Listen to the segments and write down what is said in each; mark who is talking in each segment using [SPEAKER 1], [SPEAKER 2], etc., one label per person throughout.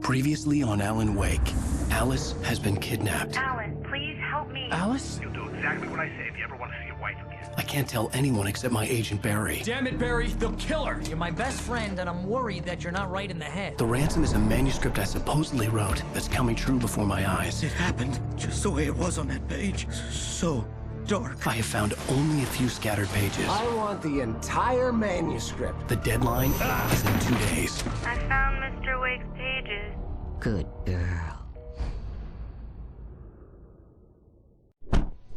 [SPEAKER 1] Previously on Alan Wake, Alice has been kidnapped.
[SPEAKER 2] Alan, please help me.
[SPEAKER 1] Alice?
[SPEAKER 3] You'll do exactly what I say if you ever want to see your wife again.
[SPEAKER 1] I can't tell anyone except my agent Barry.
[SPEAKER 4] Damn it, Barry, they'll kill her!
[SPEAKER 5] You're my best friend, and I'm worried that you're not right in the head.
[SPEAKER 1] The ransom is a manuscript I supposedly wrote that's coming true before my eyes.
[SPEAKER 6] It happened just the way it was on that page. So dark.
[SPEAKER 1] I have found only a few scattered pages.
[SPEAKER 7] I want the entire manuscript.
[SPEAKER 1] The deadline is in 2 days.
[SPEAKER 2] I found Mr. Wake's pages.
[SPEAKER 5] Good girl.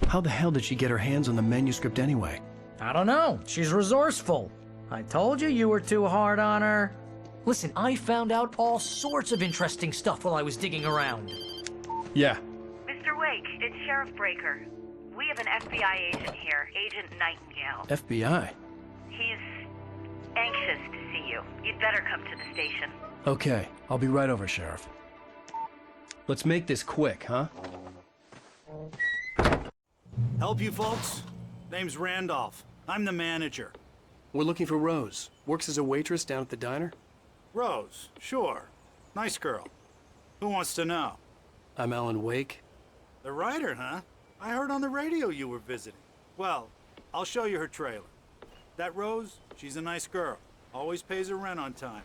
[SPEAKER 1] How the hell did she get her hands on the manuscript anyway?
[SPEAKER 5] I don't know. She's resourceful. I told you were too hard on her. Listen, I found out all sorts of interesting stuff while I was digging around.
[SPEAKER 1] Yeah.
[SPEAKER 2] Mr. Wake, it's Sheriff Breaker. We have an FBI agent here, Agent Nightingale.
[SPEAKER 1] FBI?
[SPEAKER 2] He's anxious to see you. You'd better come to the station.
[SPEAKER 1] Okay, I'll be right over, Sheriff. Let's make this quick, huh?
[SPEAKER 6] Help you folks? Name's Randolph. I'm the manager.
[SPEAKER 1] We're looking for Rose. Works as a waitress down at the diner.
[SPEAKER 6] Rose, sure. Nice girl. Who wants to know?
[SPEAKER 1] I'm Alan Wake.
[SPEAKER 6] The writer, huh? I heard on the radio you were visiting. Well, I'll show you her trailer. That Rose, she's a nice girl. Always pays her rent on time.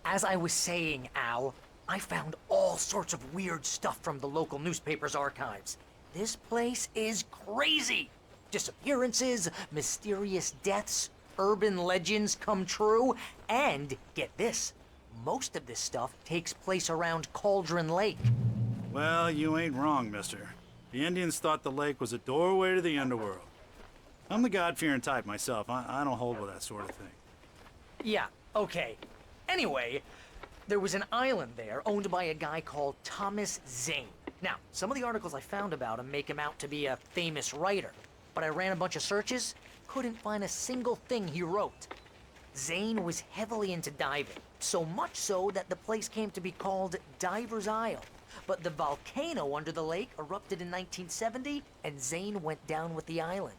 [SPEAKER 5] As I was saying, Al, I found all sorts of weird stuff from the local newspaper's archives. This place is crazy. Disappearances, mysterious deaths, urban legends come true, and get this, most of this stuff takes place around Cauldron Lake.
[SPEAKER 6] Well, you ain't wrong, mister. The Indians thought the lake was a doorway to the underworld. I'm the God-fearing type myself. I don't hold with that sort of thing.
[SPEAKER 5] Yeah, okay. Anyway, there was an island there owned by a guy called Thomas Zane. Now, some of the articles I found about him make him out to be a famous writer, but I ran a bunch of searches, couldn't find a single thing he wrote. Zane was heavily into diving, so much so that the place came to be called Diver's Isle. But the volcano under the lake erupted in 1970, and Zane went down with the island.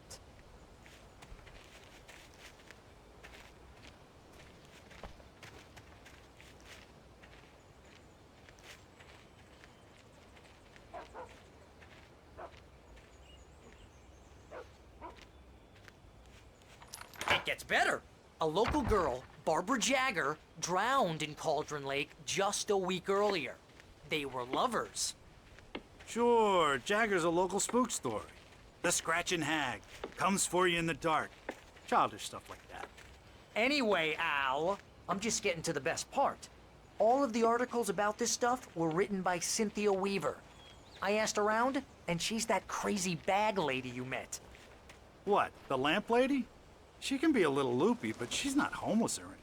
[SPEAKER 5] It gets better. A local girl, Barbara Jagger, drowned in Cauldron Lake just a week earlier. They were lovers.
[SPEAKER 6] Sure, Jagger's a local spook story. The Scratching Hag comes for you in the dark. Childish stuff like that.
[SPEAKER 5] Anyway, Al, I'm just getting to the best part. All of the articles about this stuff were written by Cynthia Weaver. I asked around, and she's that crazy bag lady you met.
[SPEAKER 6] What, the lamp lady? She can be a little loopy, but she's not homeless or anything.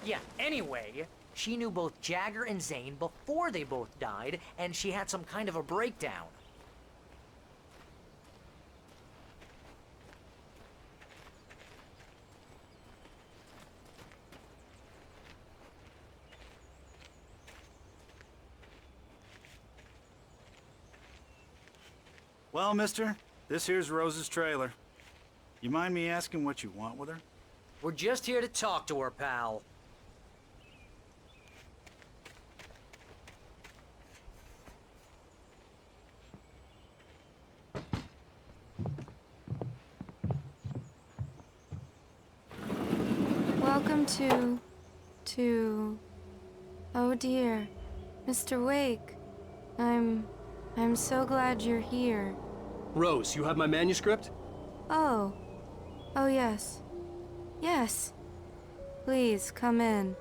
[SPEAKER 5] Yeah, anyway, she knew both Jagger and Zane before they both died, and she had some kind of a breakdown.
[SPEAKER 6] Well, mister, this here's Rose's trailer. You mind me asking what you want with her?
[SPEAKER 5] We're just here to talk to her, pal.
[SPEAKER 8] Welcome to... Oh dear, Mr. Wake. I'm so glad you're here.
[SPEAKER 1] Rose, you have my manuscript?
[SPEAKER 8] Oh. Oh yes. Yes. Please, come in.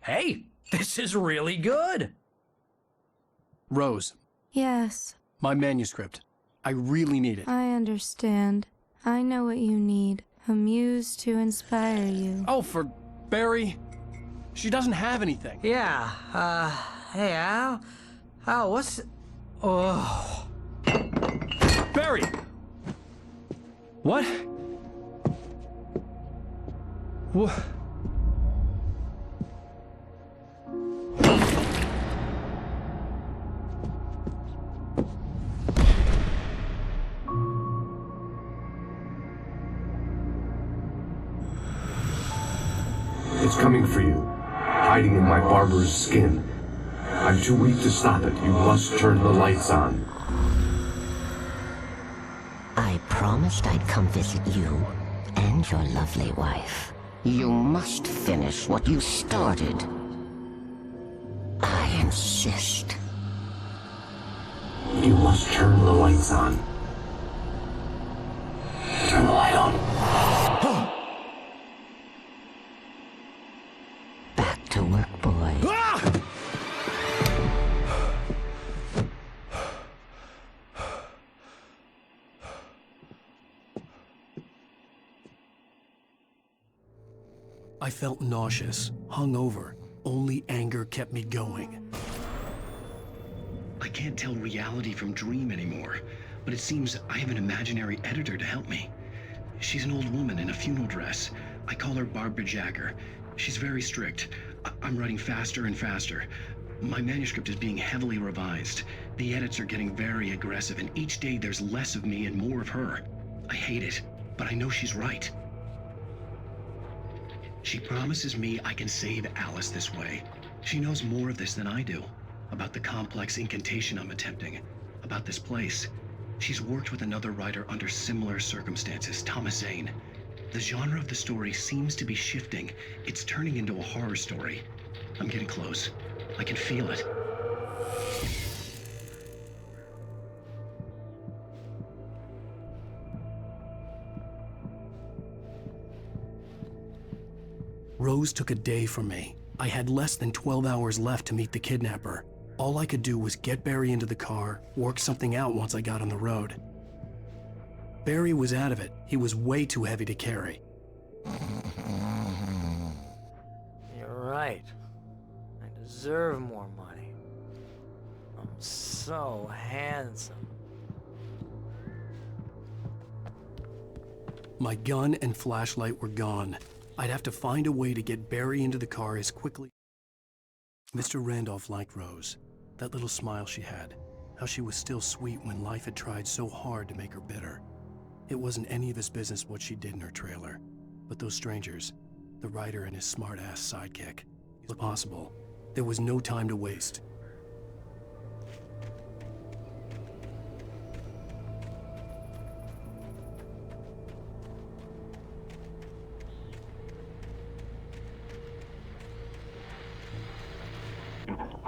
[SPEAKER 5] Hey, this is really good.
[SPEAKER 1] Rose,
[SPEAKER 8] Yes,
[SPEAKER 1] my manuscript. I really need it.
[SPEAKER 8] I understand. I know what you need. A muse to inspire you.
[SPEAKER 1] Oh, for Barry. She doesn't have anything.
[SPEAKER 5] Yeah, hey, Al. Al, what's... Oh...
[SPEAKER 1] Barry! What? What?
[SPEAKER 7] It's coming for you, hiding in my barber's skin. I'm too weak to stop it. You must turn the lights on.
[SPEAKER 4] I promised I'd come visit you and your lovely wife. You must finish what you started. I insist.
[SPEAKER 7] You must turn the lights on. Turn the light on.
[SPEAKER 4] Back to work, boy.
[SPEAKER 1] I felt nauseous, hungover. Only anger kept me going.
[SPEAKER 9] I can't tell reality from dream anymore, but it seems I have an imaginary editor to help me. She's an old woman in a funeral dress. I call her Barbara Jagger. She's very strict. I'm writing faster and faster. My manuscript is being heavily revised. The edits are getting very aggressive, and each day there's less of me and more of her. I hate it, but I know she's right. She promises me I can save Alice this way. She knows more of this than I do. About the complex incantation I'm attempting. About this place. She's worked with another writer under similar circumstances, Thomas Zane. The genre of the story seems to be shifting. It's turning into a horror story. I'm getting close. I can feel it.
[SPEAKER 1] Rose took a day from me. I had less than 12 hours left to meet the kidnapper. All I could do was get Barry into the car, work something out once I got on the road. Barry was out of it. He was way too heavy to carry.
[SPEAKER 5] You're right. I deserve more money. I'm so handsome.
[SPEAKER 1] My gun and flashlight were gone. I'd have to find a way to get Barry into the car as quickly. Mr. Randolph liked Rose. That little smile she had. How she was still sweet when life had tried so hard to make her bitter. It wasn't any of his business what she did in her trailer. But those strangers, the writer and his smart-ass sidekick, it was possible. There was no time to waste.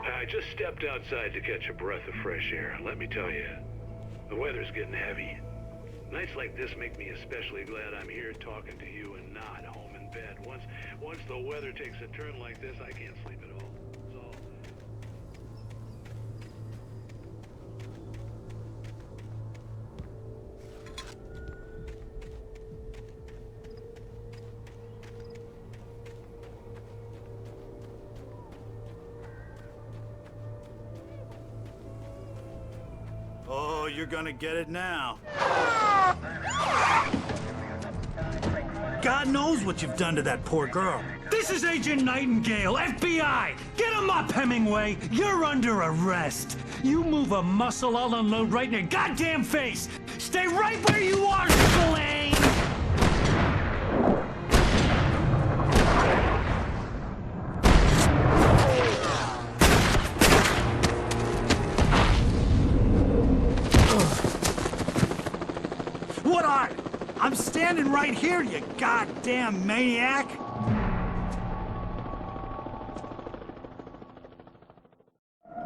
[SPEAKER 10] I just stepped outside to catch a breath of fresh air. Let me tell you, the weather's getting heavy. Nights like this make me especially glad I'm here talking to you and not home in bed. Once the weather takes a turn like this, I can't sleep at all. So...
[SPEAKER 6] Oh, you're gonna get it now. God knows what you've done to that poor girl.
[SPEAKER 11] This is Agent Nightingale, FBI! Get him up, Hemingway! You're under arrest! You move a muscle, I'll unload right in your goddamn face! Stay right where you are, Spillane!
[SPEAKER 6] What are you? I'm standing right here, you goddamn maniac!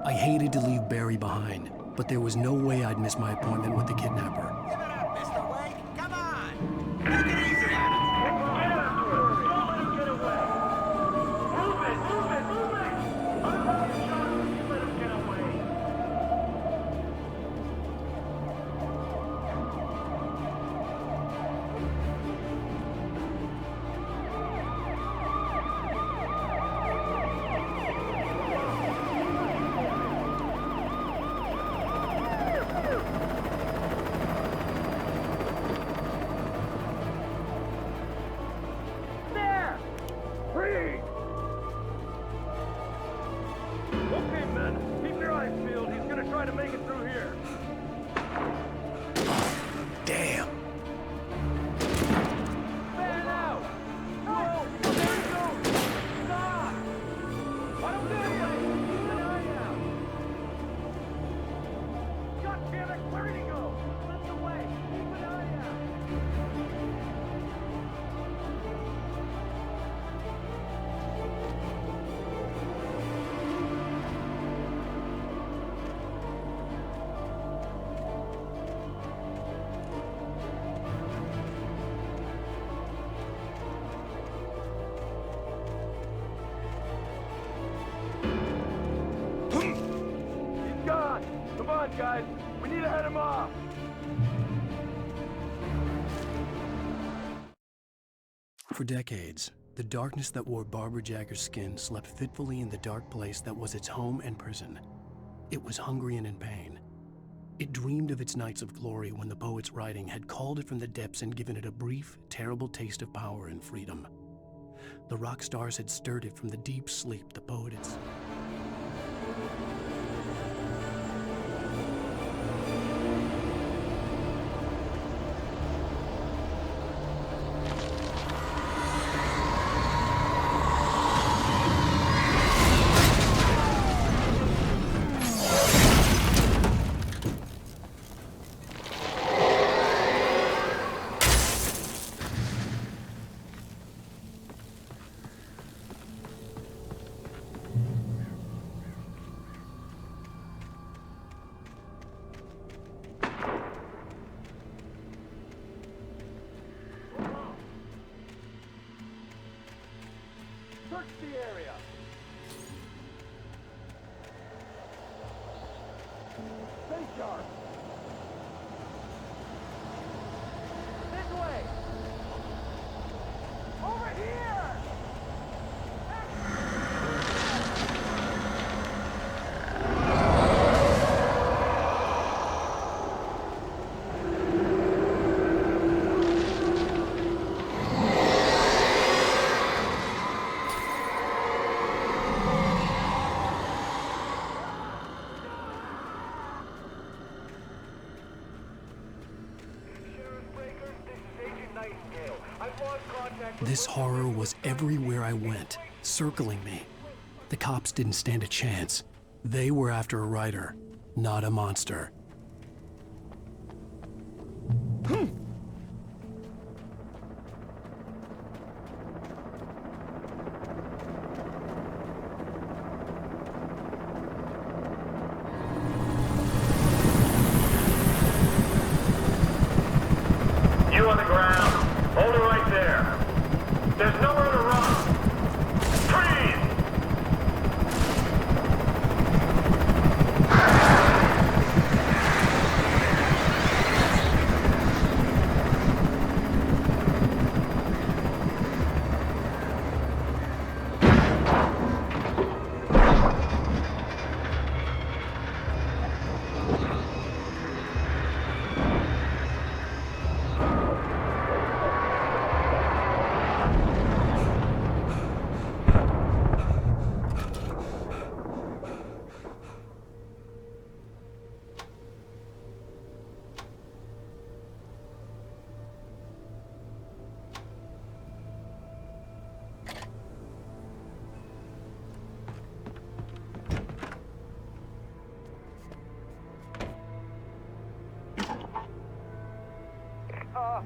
[SPEAKER 1] I hated to leave Barry behind, but there was no way I'd miss my appointment with the kidnapper.
[SPEAKER 12] Give it up, Mr. Wake! Come on! Take it easy on him! Don't let him get away! Move it! Move it! Move it! Let him get away! on, guys. We need to head him off.
[SPEAKER 1] For decades, the darkness that wore Barbara Jagger's skin slept fitfully in the dark place that was its home and prison. It was hungry and in pain. It dreamed of its nights of glory when the poet's writing had called it from the depths and given it a brief, terrible taste of power and freedom. The rock stars had stirred it from the deep sleep the poet had...
[SPEAKER 12] Search the area. Stay sharp. This way. Over here.
[SPEAKER 1] This horror was everywhere I went, circling me. The cops didn't stand a chance. They were after a writer, not a monster.
[SPEAKER 12] You on the ground. Hold it right there. There's nowhere to run. Freeze!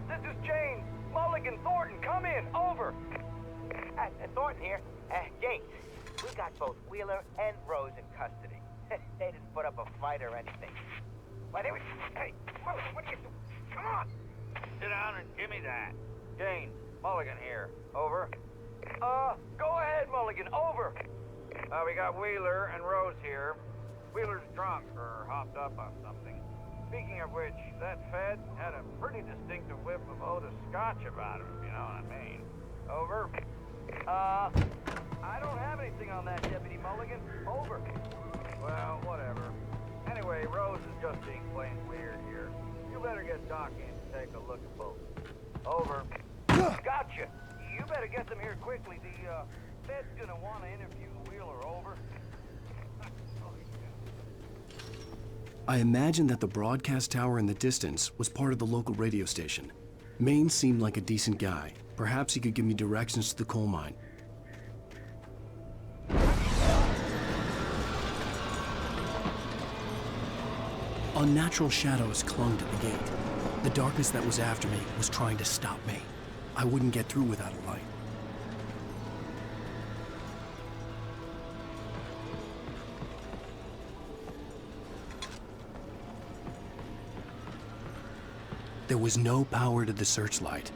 [SPEAKER 12] This is James. Mulligan, Thornton, come in. Over.
[SPEAKER 13] Thornton here. James, we got both Wheeler and Rose in custody. They didn't put up a fight or anything. Why, they were... Hey, Mulligan, what are you doing? Come on.
[SPEAKER 3] Sit down and give me that.
[SPEAKER 13] James, Mulligan here. Over.
[SPEAKER 3] Go ahead, Mulligan. Over. We got Wheeler and Rose here. Wheeler's drunk or hopped up on something. Speaking of which, that Fed had a pretty distinctive whiff of Otis Scotch about him, if you know what I mean. Over. I don't have anything on that, Deputy Mulligan. Over. Well, whatever. Anyway, Rose is just being plain weird here. You better get Doc in to take a look at both. Over. Gotcha. You better get them here quickly. The Fed's gonna want to interview Wheeler. Over.
[SPEAKER 1] I imagined that the broadcast tower in the distance was part of the local radio station. Maine seemed like a decent guy. Perhaps he could give me directions to the coal mine. Unnatural shadows clung to the gate. The darkness that was after me was trying to stop me. I wouldn't get through without a light. There was no power to the searchlight.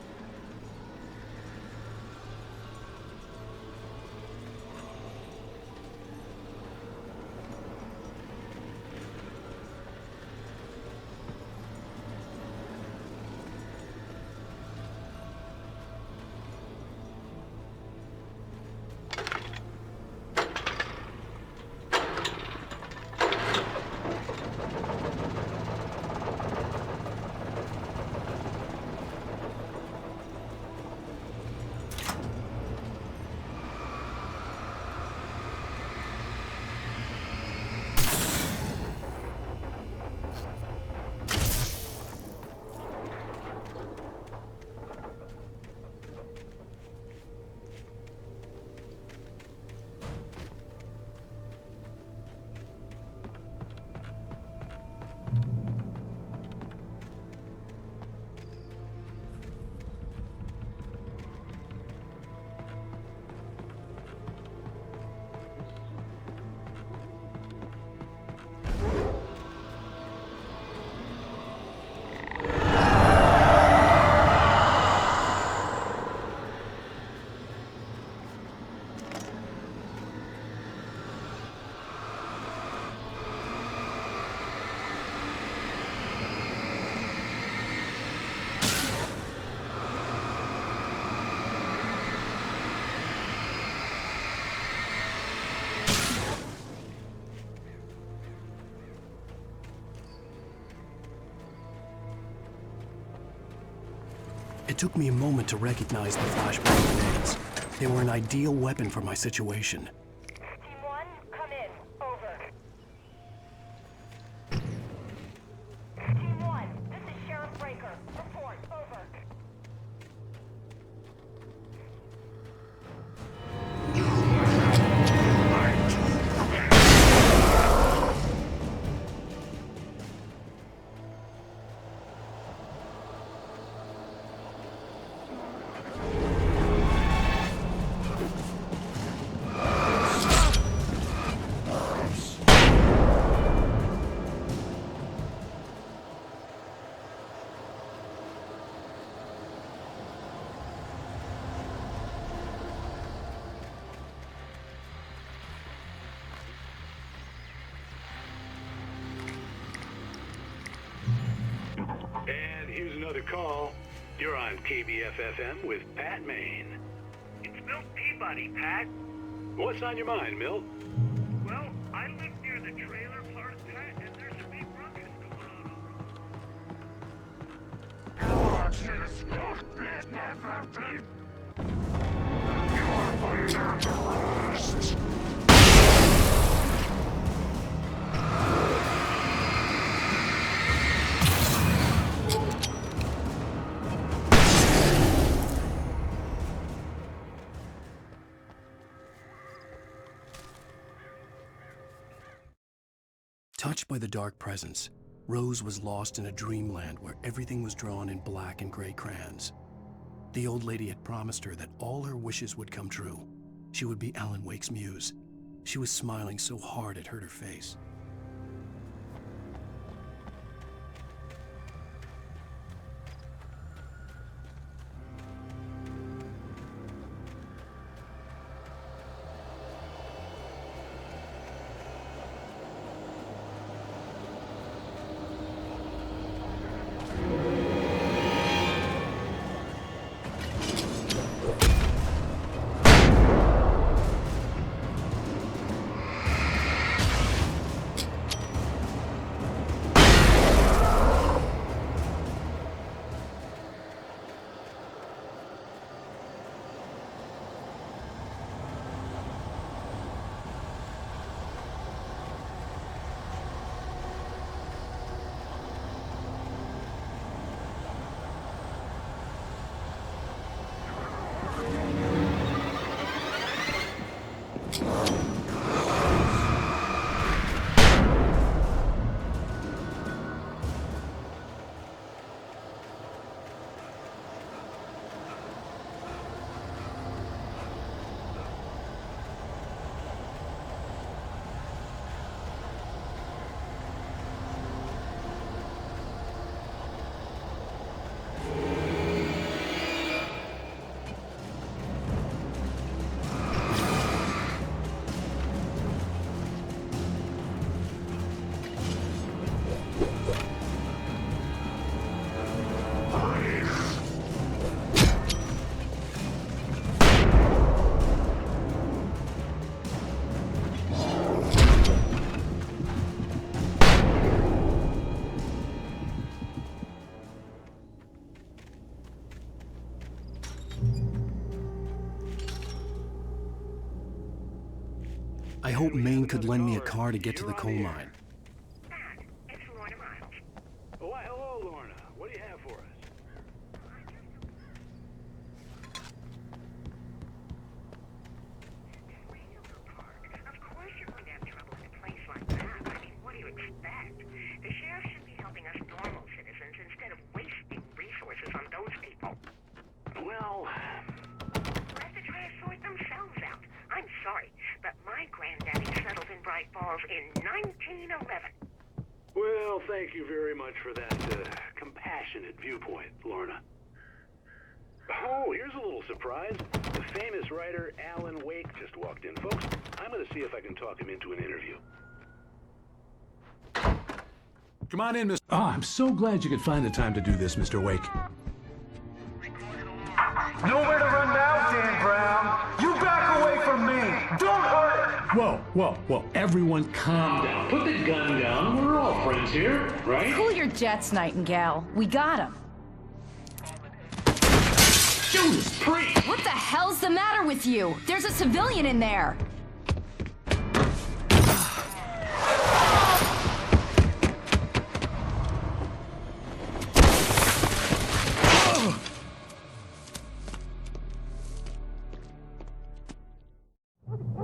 [SPEAKER 1] It took me a moment to recognize the flashbang grenades. They were an ideal weapon for my situation.
[SPEAKER 2] Team 1, come in. Over. Team 1, this is Sheriff Breaker. Report. Over.
[SPEAKER 10] And here's another call. You're on KBF-FM with Pat Maine.
[SPEAKER 12] It's Milt Peabody, Pat.
[SPEAKER 10] What's on your mind, Milt?
[SPEAKER 12] Well, I live near the trailer park, Pat, and there's a big ruckus going on.
[SPEAKER 1] Touched by the dark presence, Rose was lost in a dreamland where everything was drawn in black and gray crayons. The old lady had promised her that all her wishes would come true. She would be Alan Wake's muse. She was smiling so hard it hurt her face. I hope Maine could lend me a car to get to the coal mine.
[SPEAKER 2] It's Lorna Miles.
[SPEAKER 10] Oh, why, hello, Lorna. What do you have for us?
[SPEAKER 2] Of course you're going to have trouble in a place like that. I mean, what do you expect? The sheriff should be helping us normal citizens instead of wasting resources on those people.
[SPEAKER 10] Well,
[SPEAKER 2] They'll have to try to sort themselves out. I'm sorry, but my granddaddy settled in Bright Falls in 1911.
[SPEAKER 10] well, thank you very much for that compassionate viewpoint, Lorna. Oh, here's a little surprise. The famous writer Alan Wake just walked in. Folks, I'm going to see if I can talk him into an interview.
[SPEAKER 14] Come on in, Mr. Oh, I'm so glad you could find the time to do this, Mr. Wake.
[SPEAKER 12] Nowhere to run now, Dan Brown. You back away from me. Don't hurt it.
[SPEAKER 14] Whoa, everyone calm down. Put the gun down. We're all friends here, right?
[SPEAKER 15] Cool your jets, Nightingale. We got him.
[SPEAKER 11] Judas Priest!
[SPEAKER 15] What the hell's the matter with you? There's a civilian in there.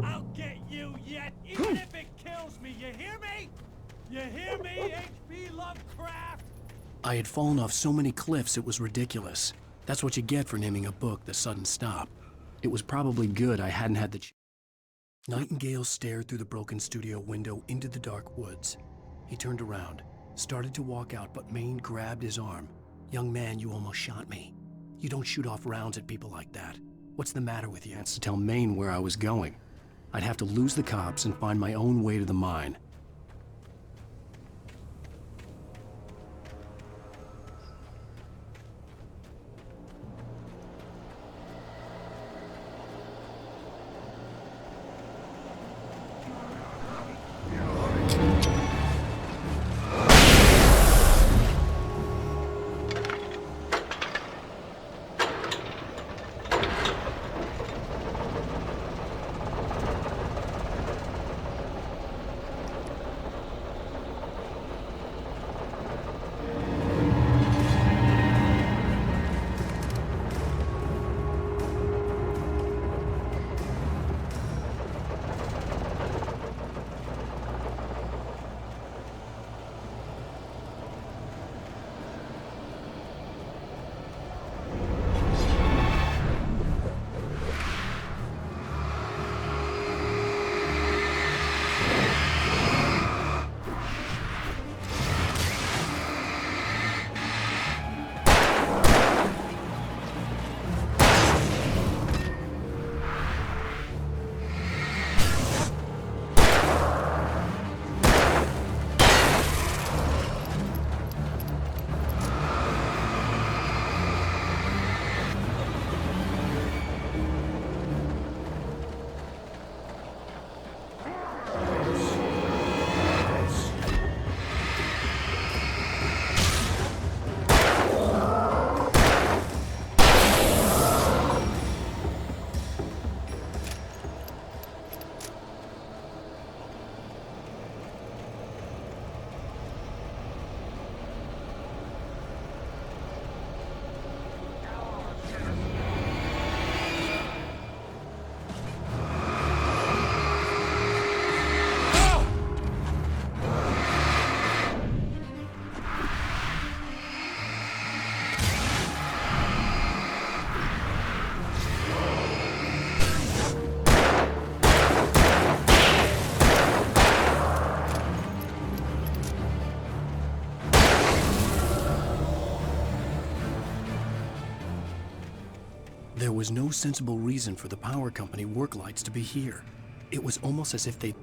[SPEAKER 11] I'll get you yet, even if it kills me, you hear me? You hear me, H.P. Lovecraft?
[SPEAKER 1] I had fallen off so many cliffs it was ridiculous. That's what you get for naming a book The Sudden Stop. It was probably good I hadn't had the Nightingale stared through the broken studio window into the dark woods. He turned around, started to walk out, but Maine grabbed his arm. "Young man, you almost shot me. You don't shoot off rounds at people like that. What's the matter with you?" I had to tell Maine where I was going. I'd have to lose the cops and find my own way to the mine. There was no sensible reason for the power company work lights to be here. It was almost as if they...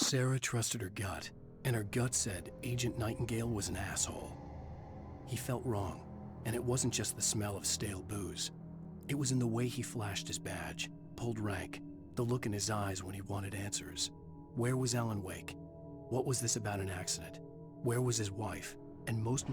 [SPEAKER 1] Sarah trusted her gut, and her gut said Agent Nightingale was an asshole. He felt wrong, and it wasn't just the smell of stale booze. It was in the way he flashed his badge, pulled rank, the look in his eyes when he wanted answers. Where was Alan Wake? What was this about an accident? Where was his wife? And most...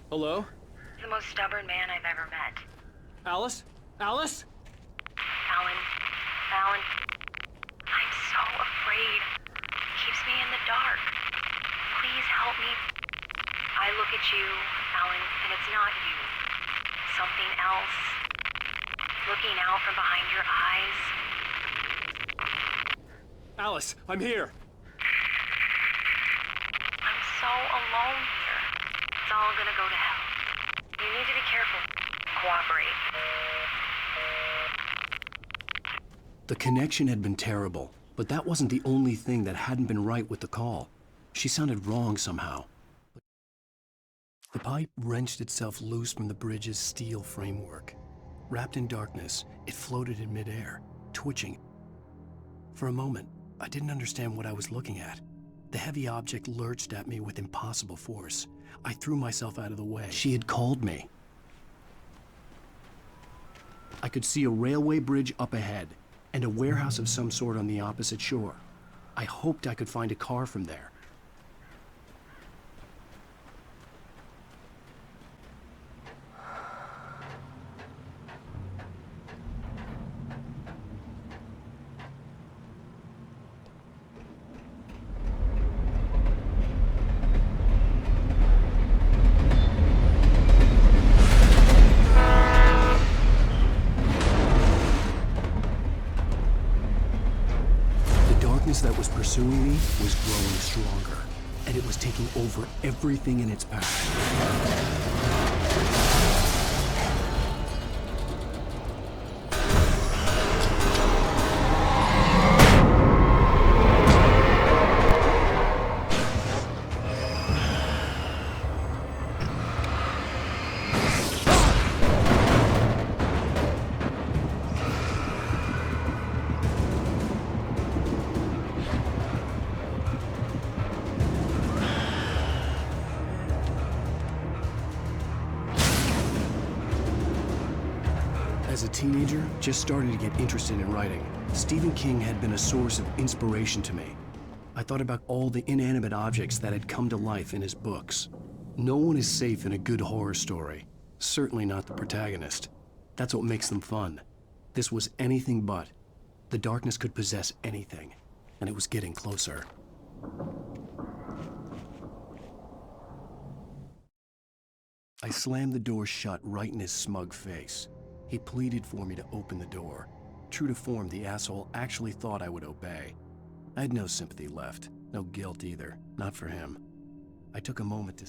[SPEAKER 16] Hello?
[SPEAKER 2] The most stubborn man I've ever met.
[SPEAKER 16] Alice? Alice?
[SPEAKER 2] Alan. I'm so afraid. He keeps me in the dark. Please help me. I look at you, Alan, and it's not you. Something else. Looking out from behind your eyes.
[SPEAKER 16] Alice, I'm here.
[SPEAKER 2] I'm so alone here. It's all gonna go to hell. You need to be careful. Cooperate.
[SPEAKER 1] The connection had been terrible, but that wasn't the only thing that hadn't been right with the call. She sounded wrong somehow. The pipe wrenched itself loose from the bridge's steel framework. Wrapped in darkness, it floated in midair, twitching. For a moment, I didn't understand what I was looking at. The heavy object lurched at me with impossible force. I threw myself out of the way. She had called me. I could see a railway bridge up ahead, and a warehouse of some sort on the opposite shore. I hoped I could find a car from there. That was pursuing me was growing stronger, and it was taking over everything in its path. As a teenager, just starting to get interested in writing, Stephen King had been a source of inspiration to me. I thought about all the inanimate objects that had come to life in his books. No one is safe in a good horror story, certainly not the protagonist. That's what makes them fun. This was anything but. The darkness could possess anything, and it was getting closer. I slammed the door shut right in his smug face. He pleaded for me to open the door. True to form, the asshole actually thought I would obey. I had no sympathy left, no guilt either, not for him. I took a moment to...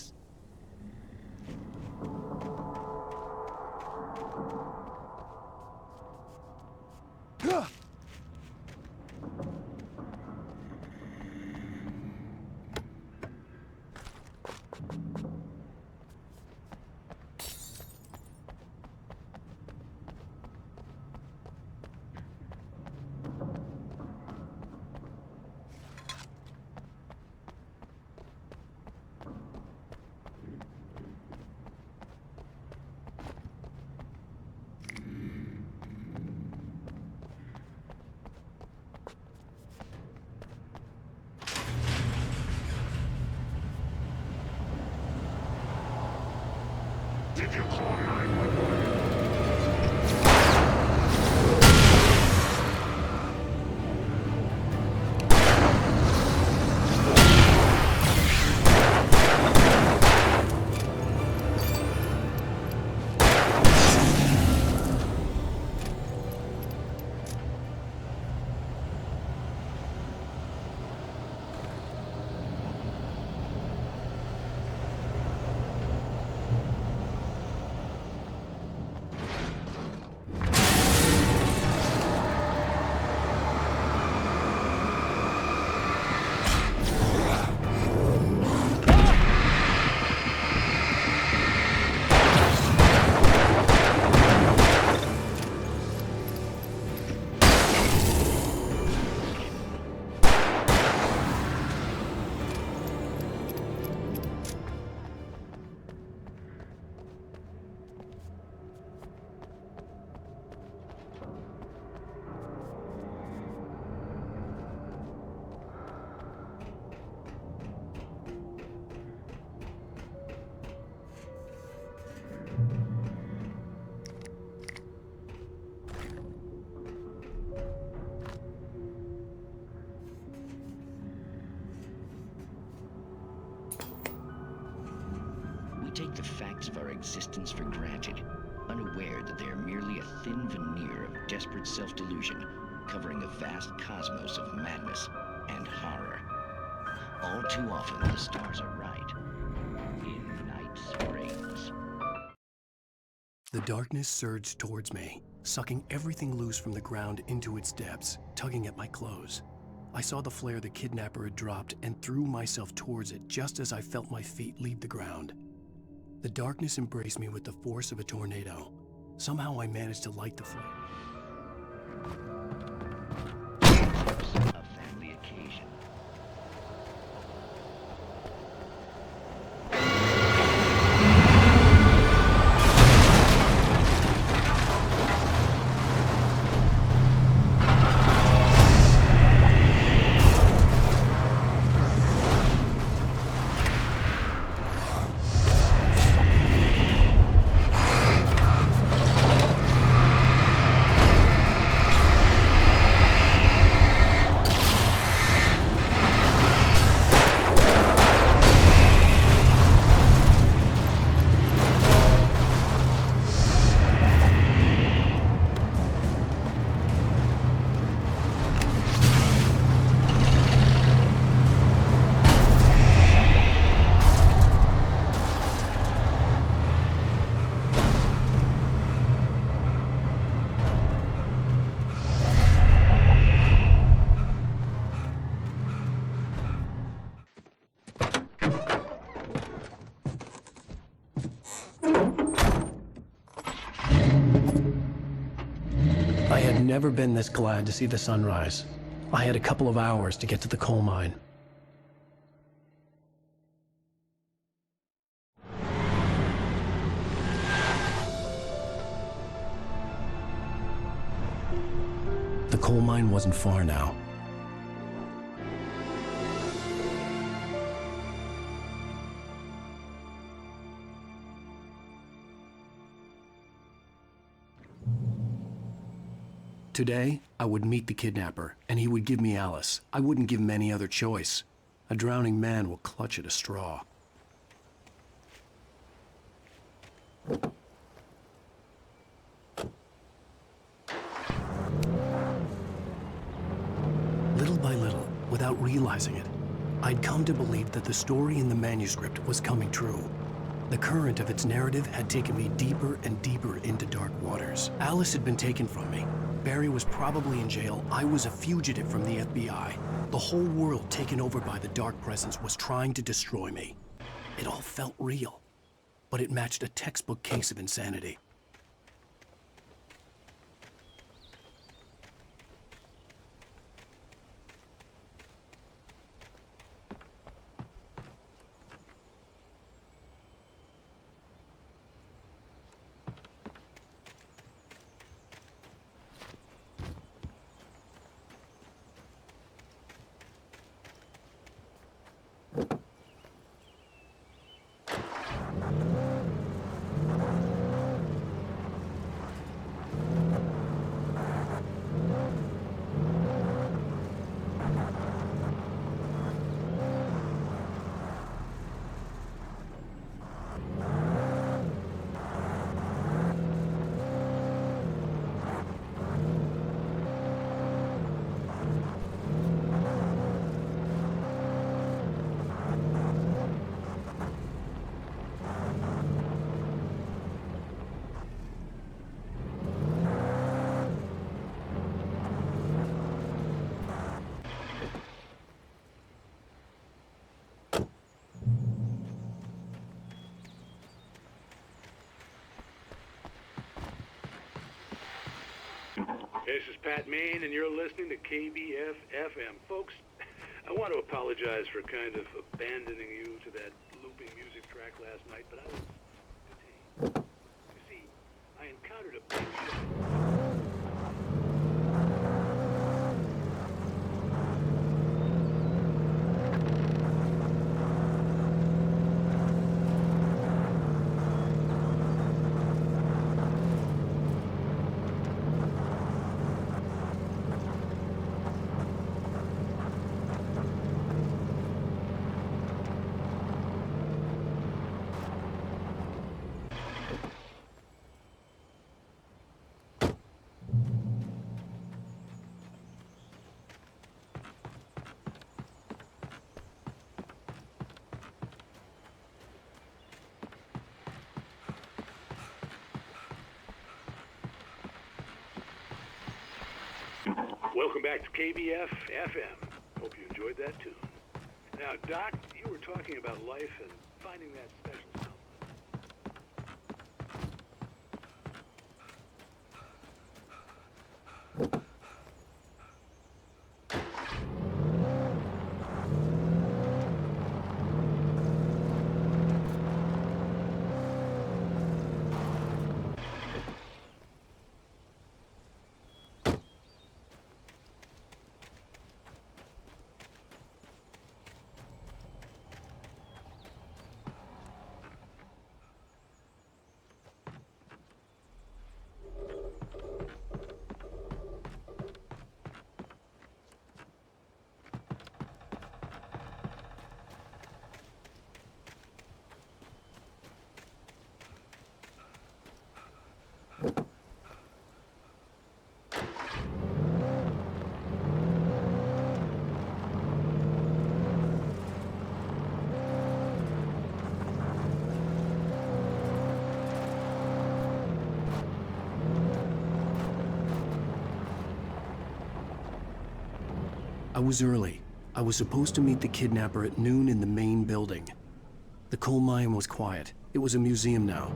[SPEAKER 9] take the facts of our existence for granted, unaware that they are merely a thin veneer of desperate self-delusion covering a vast cosmos of madness and horror. All too often, the stars are right. In Night Springs.
[SPEAKER 1] The darkness surged towards me, sucking everything loose from the ground into its depths, tugging at my clothes. I saw the flare the kidnapper had dropped and threw myself towards it just as I felt my feet leave the ground. The darkness embraced me with the force of a tornado. Somehow I managed to light the flame.
[SPEAKER 9] A family occasion.
[SPEAKER 1] I had never been this glad to see the sunrise. I had a couple of hours to get to the coal mine. The coal mine wasn't far now. Today, I would meet the kidnapper, and he would give me Alice. I wouldn't give him any other choice. A drowning man will clutch at a straw. Little by little, without realizing it, I'd come to believe that the story in the manuscript was coming true. The current of its narrative had taken me deeper and deeper into dark waters. Alice had been taken from me. Barry was probably in jail. I was a fugitive from the FBI. The whole world taken over by the dark presence was trying to destroy me. It all felt real, but it matched a textbook case of insanity.
[SPEAKER 10] This is Pat Main, and you're listening to KBF-FM. Folks, I want to apologize for kind of abandoning you to that looping music track last night, but I was detained. You see, I encountered a big show. Welcome back to KBF FM. Hope you enjoyed that tune. Now, Doc, you were talking about life and finding that special someone.
[SPEAKER 1] I was early. I was supposed to meet the kidnapper at noon in the main building. The coal mine was quiet. It was a museum now.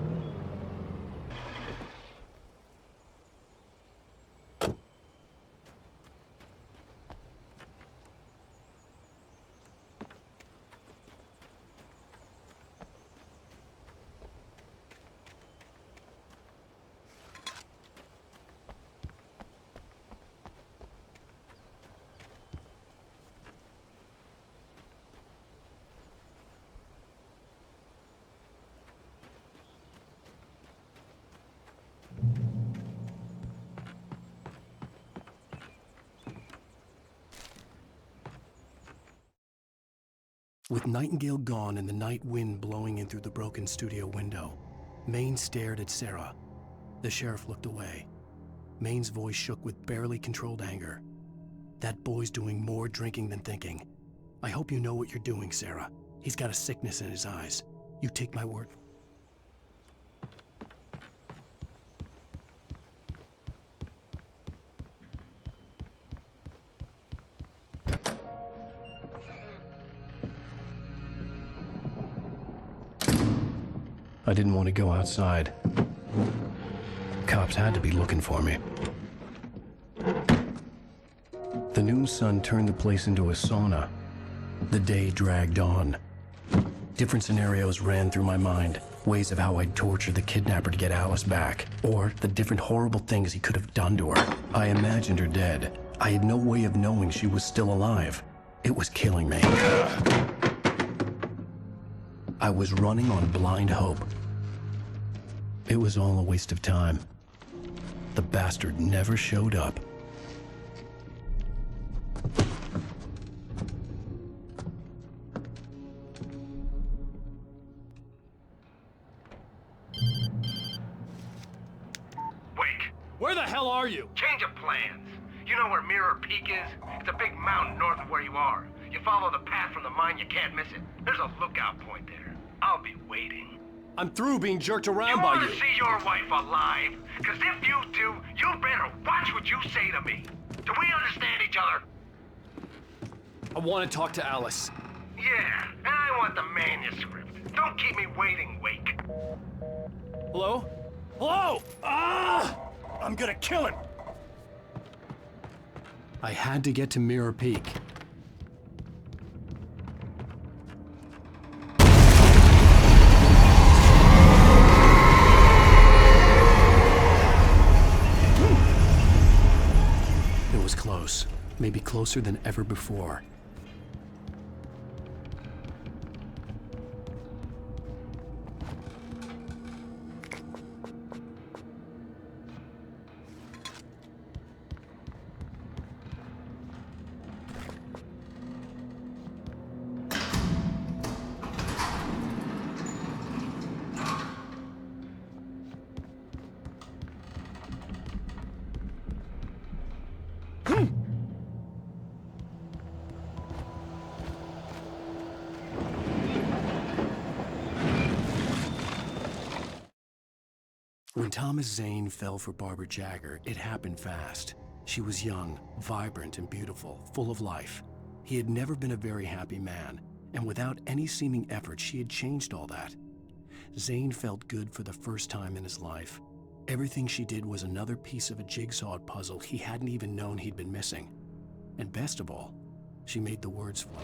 [SPEAKER 1] With Nightingale gone and the night wind blowing in through the broken studio window, Maine stared at Sarah. The sheriff looked away. Maine's voice shook with barely controlled anger. That boy's doing more drinking than thinking. I hope you know what you're doing, Sarah. He's got a sickness in his eyes. You take my word. I didn't want to go outside. Cops had to be looking for me. The noon sun turned the place into a sauna. The day dragged on. Different scenarios ran through my mind. Ways of how I'd torture the kidnapper to get Alice back. Or the different horrible things he could have done to her. I imagined her dead. I had no way of knowing she was still alive. It was killing me. I was running on blind hope. It was all a waste of time. The bastard never showed up.
[SPEAKER 12] Wake!
[SPEAKER 16] Where the hell are you?
[SPEAKER 12] Change of plans. You know where Mirror Peak is? It's a big mountain north of where you are. You follow the path from the mine, you can't miss it. There's a lookout point there. I'll be waiting.
[SPEAKER 16] I'm through being jerked around by
[SPEAKER 12] You
[SPEAKER 16] you.
[SPEAKER 12] want to see your wife alive? Because if you do, you better watch what you say to me. Do we understand each other?
[SPEAKER 16] I want to talk to Alice.
[SPEAKER 12] Yeah, and I want the manuscript. Don't keep me waiting, Wake.
[SPEAKER 16] Hello? Hello? Ah! I'm gonna kill him.
[SPEAKER 1] I had to get to Mirror Peak. It was close, maybe closer than ever before. When Thomas Zane fell for Barbara Jagger, it happened fast. She was young, vibrant, and beautiful, full of life. He had never been a very happy man, and without any seeming effort, she had changed all that. Zane felt good for the first time in his life. Everything she did was another piece of a jigsaw puzzle he hadn't even known he'd been missing. And best of all, she made the words flow.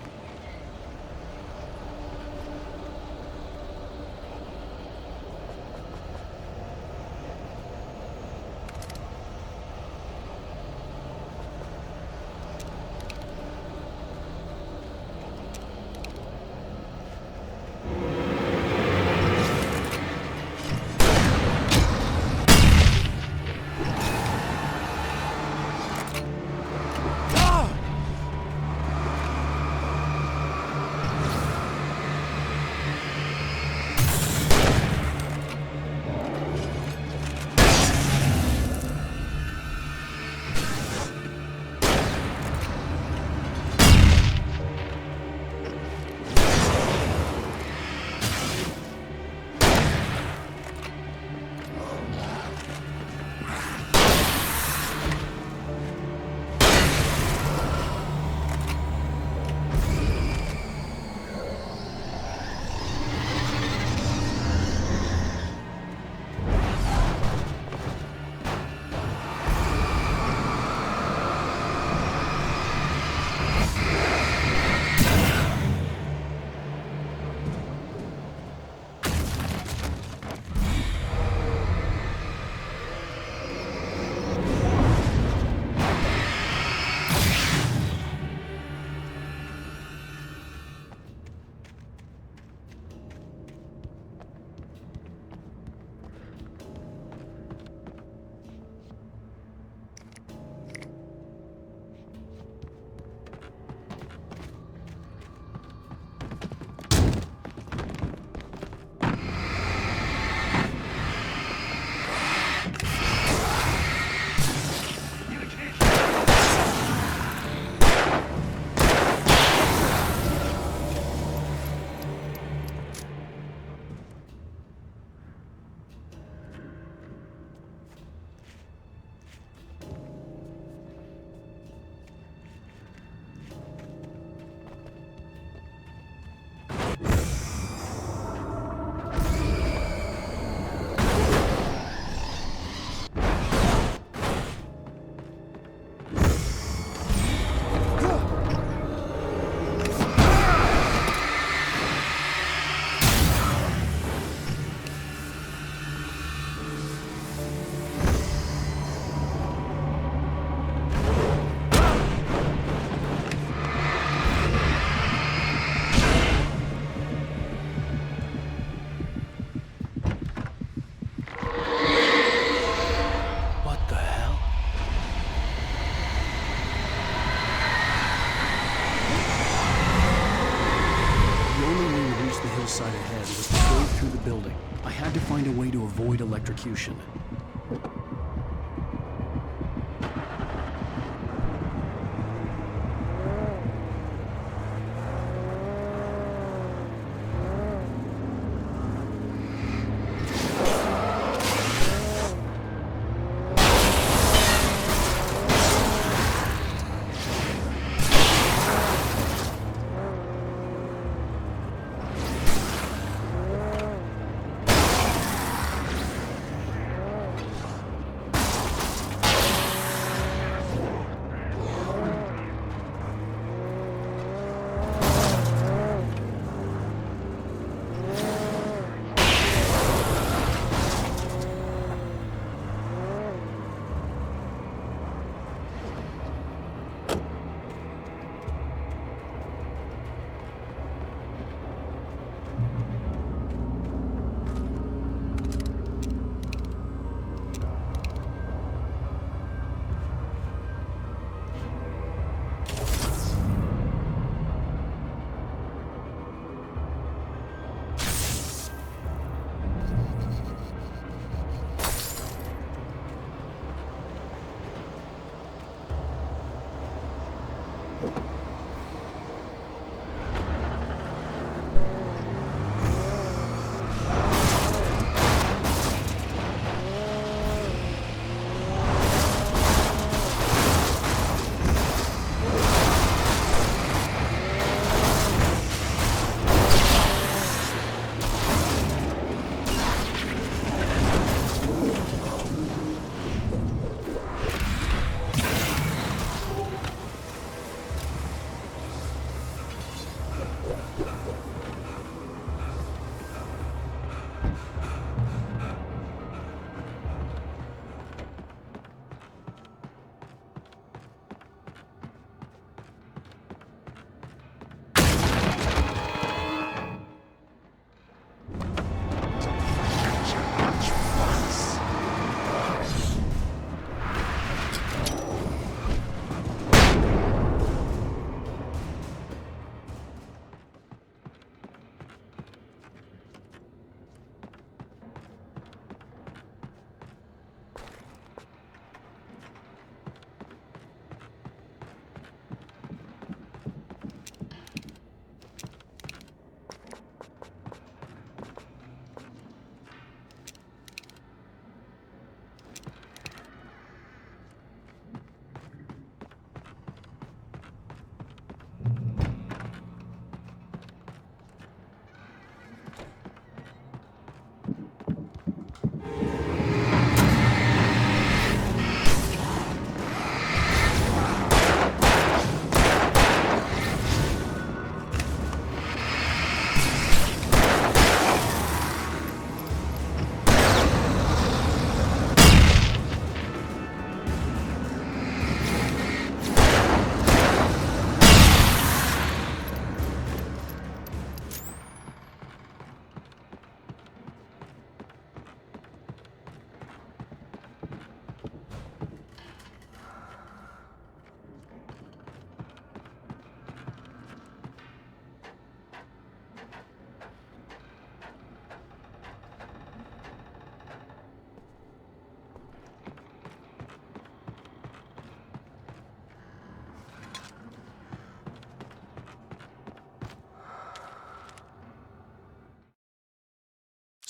[SPEAKER 1] Find a way to avoid electrocution.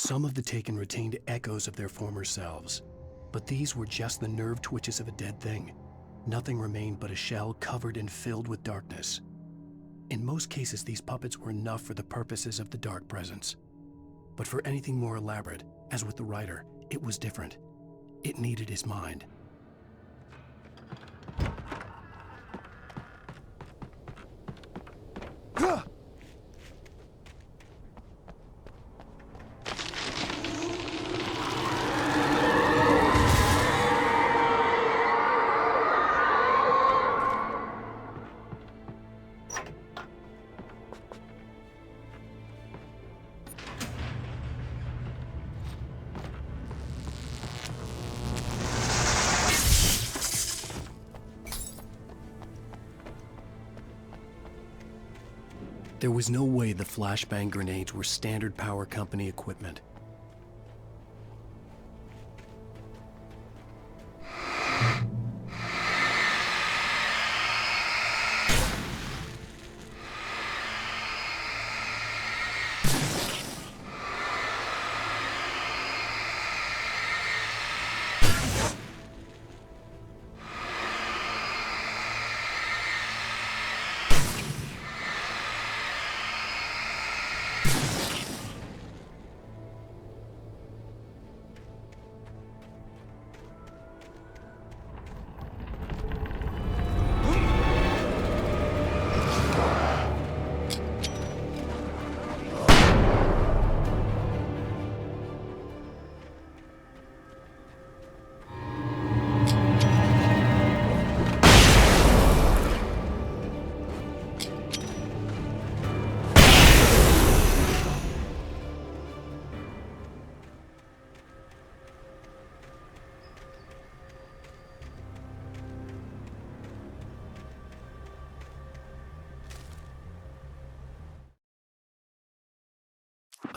[SPEAKER 1] Some of the taken retained echoes of their former selves, but these were just the nerve twitches of a dead thing. Nothing remained but a shell covered and filled with darkness. In most cases, these puppets were enough for the purposes of the dark presence. But for anything more elaborate, as with the writer, it was different. It needed his mind. There was no way the flashbang grenades were standard power company equipment.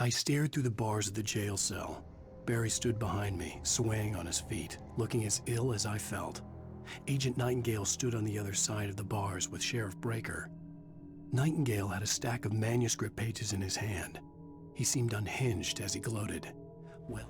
[SPEAKER 1] I stared through the bars of the jail cell. Barry stood behind me, swaying on his feet, looking as ill as I felt. Agent Nightingale stood on the other side of the bars with Sheriff Breaker. Nightingale had a stack of manuscript pages in his hand. He seemed unhinged as he gloated. Well,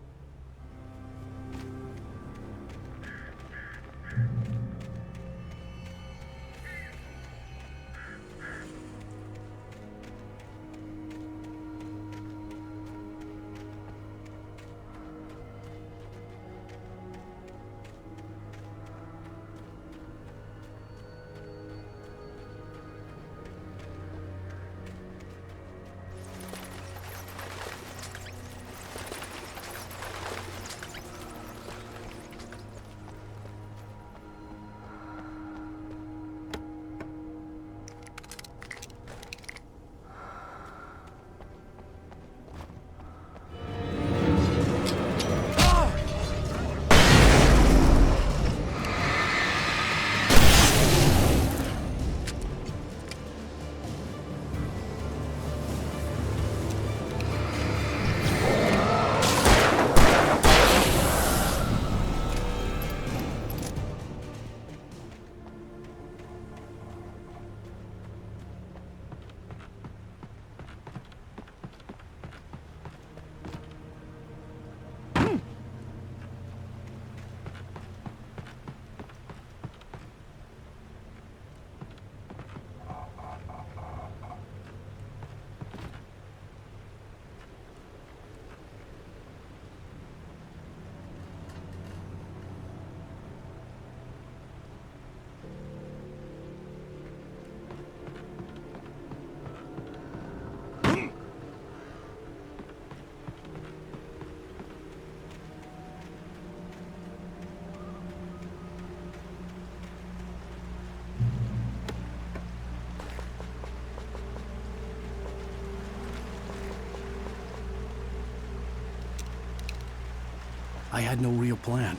[SPEAKER 1] I had no real plan.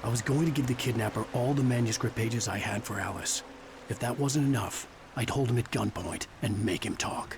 [SPEAKER 1] I was going to give the kidnapper all the manuscript pages I had for Alice. If that wasn't enough, I'd hold him at gunpoint and make him talk.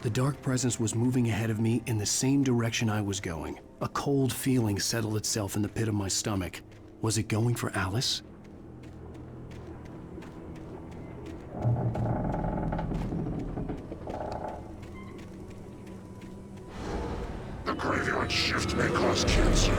[SPEAKER 1] The dark presence was moving ahead of me in the same direction I was going. A cold feeling settled itself in the pit of my stomach. Was it going for Alice?
[SPEAKER 17] The graveyard shift may cause cancer.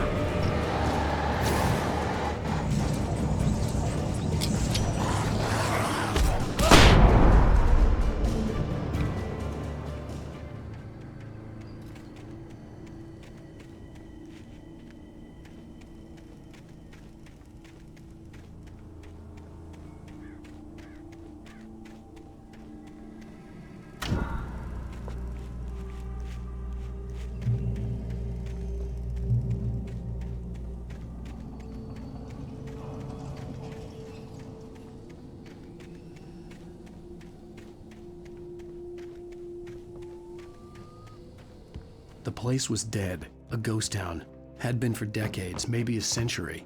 [SPEAKER 1] The place was dead, a ghost town. Had been for decades, maybe a century.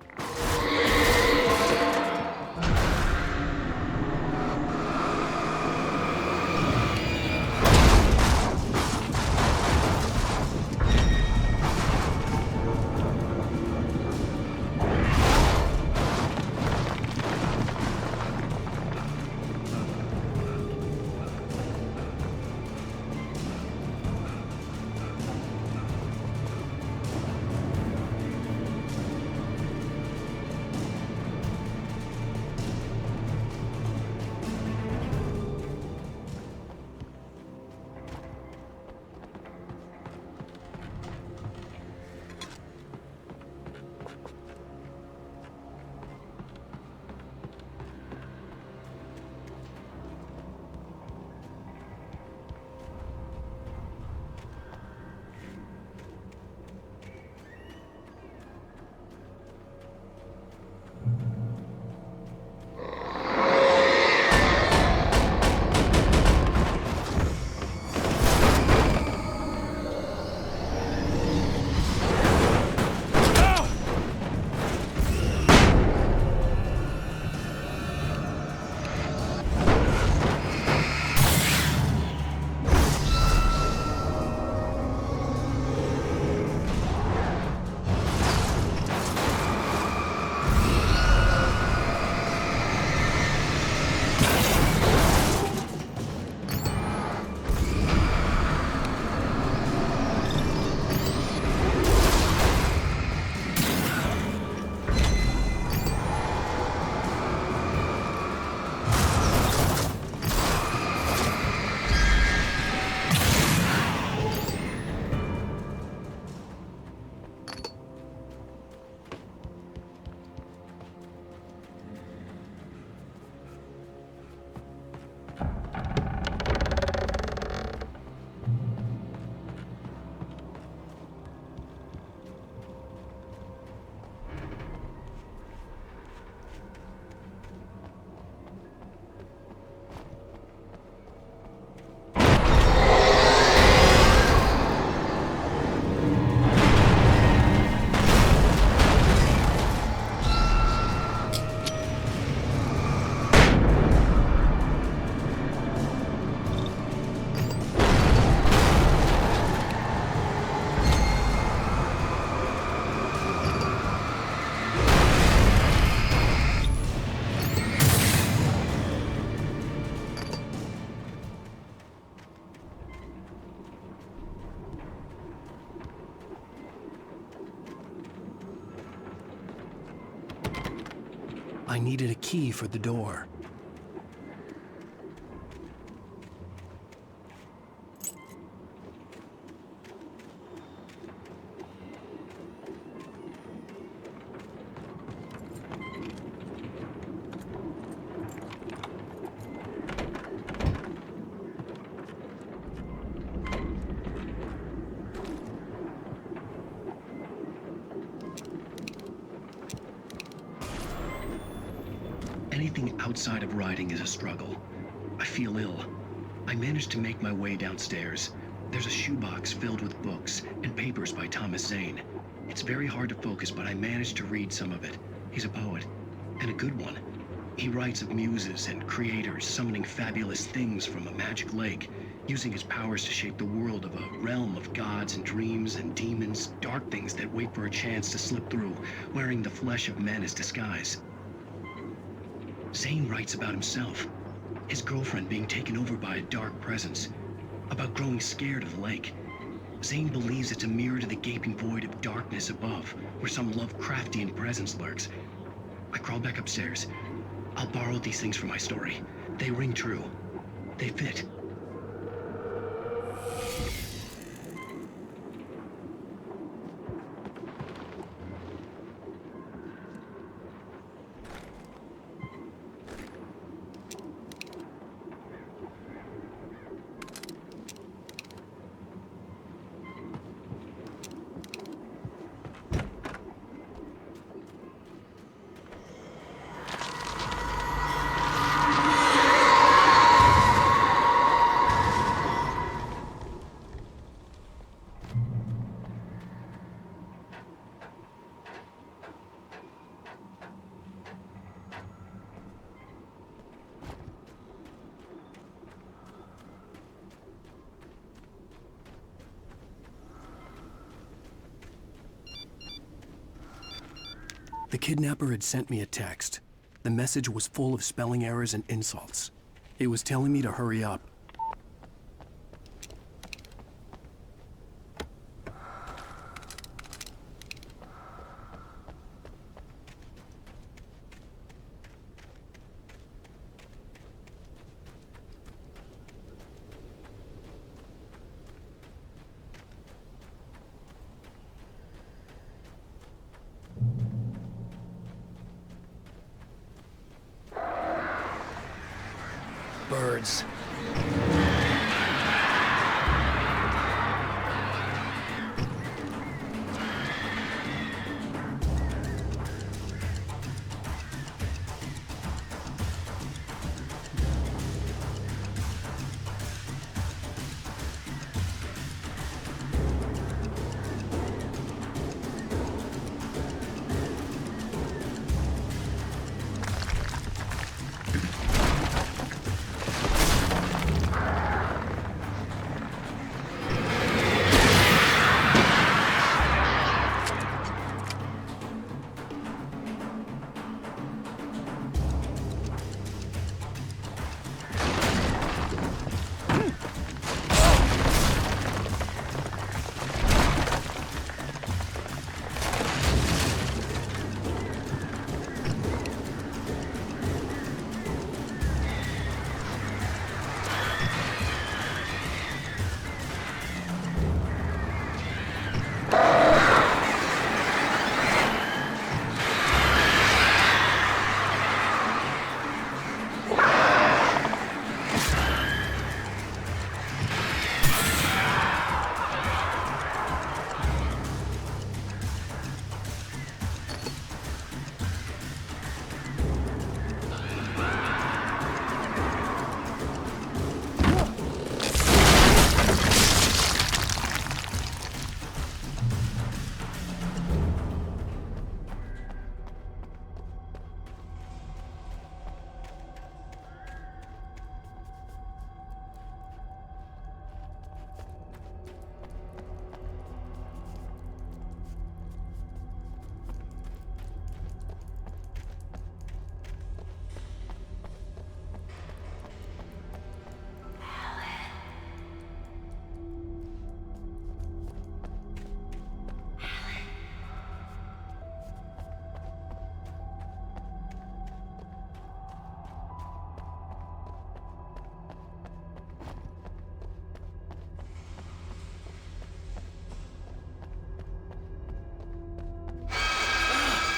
[SPEAKER 1] I needed a key for the door.
[SPEAKER 9] Anything outside of writing is a struggle. I feel ill. I managed to make my way downstairs. There's a shoebox filled with books and papers by Thomas Zane. It's very hard to focus, but I managed to read some of it. He's a poet, and a good one. He writes of muses and creators summoning fabulous things from a magic lake. using his powers to shape the world of a realm of gods and dreams and demons, dark things that wait for a chance to slip through, wearing the flesh of men as disguise. Zane writes about himself, his girlfriend being taken over by a dark presence, about growing scared of the lake. Zane believes it's a mirror to the gaping void of darkness above, where some Lovecraftian presence lurks. I crawl back upstairs. I'll borrow these things for my story. They ring true. They fit.
[SPEAKER 1] The kidnapper had sent me a text. The message was full of spelling errors and insults. It was telling me to hurry up.
[SPEAKER 5] Birds.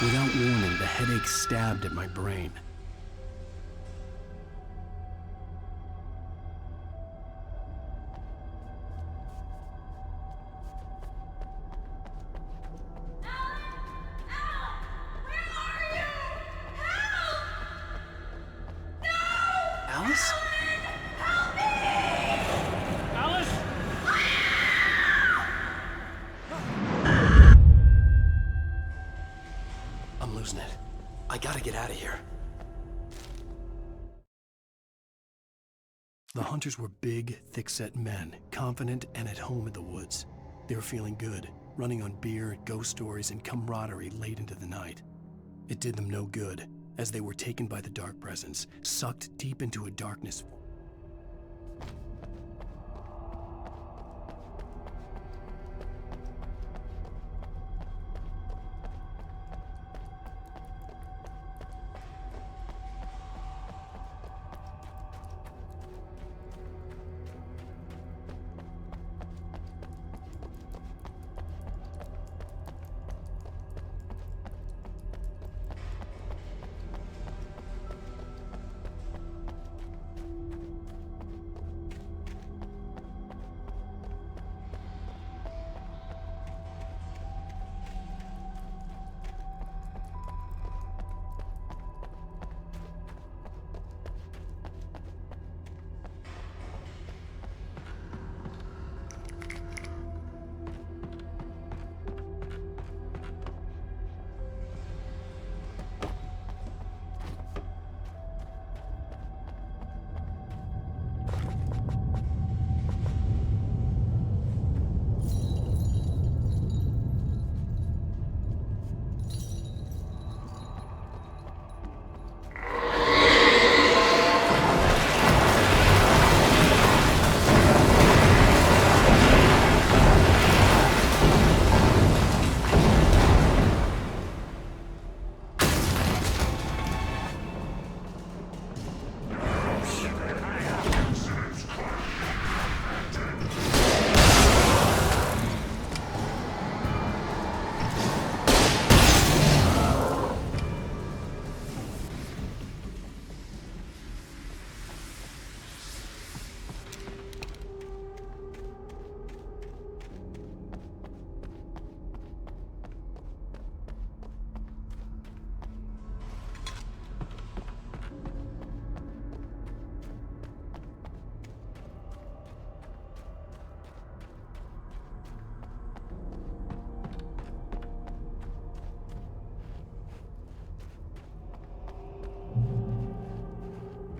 [SPEAKER 1] Without warning, the headache stabbed at my brain. Alice?
[SPEAKER 11] Alice?
[SPEAKER 1] I'm losing it. I gotta get out of here. The hunters were big, thick-set men, confident and at home in the woods. They were feeling good, running on beer, ghost stories, and camaraderie late into the night. It did them no good, as they were taken by the dark presence, sucked deep into a darkness.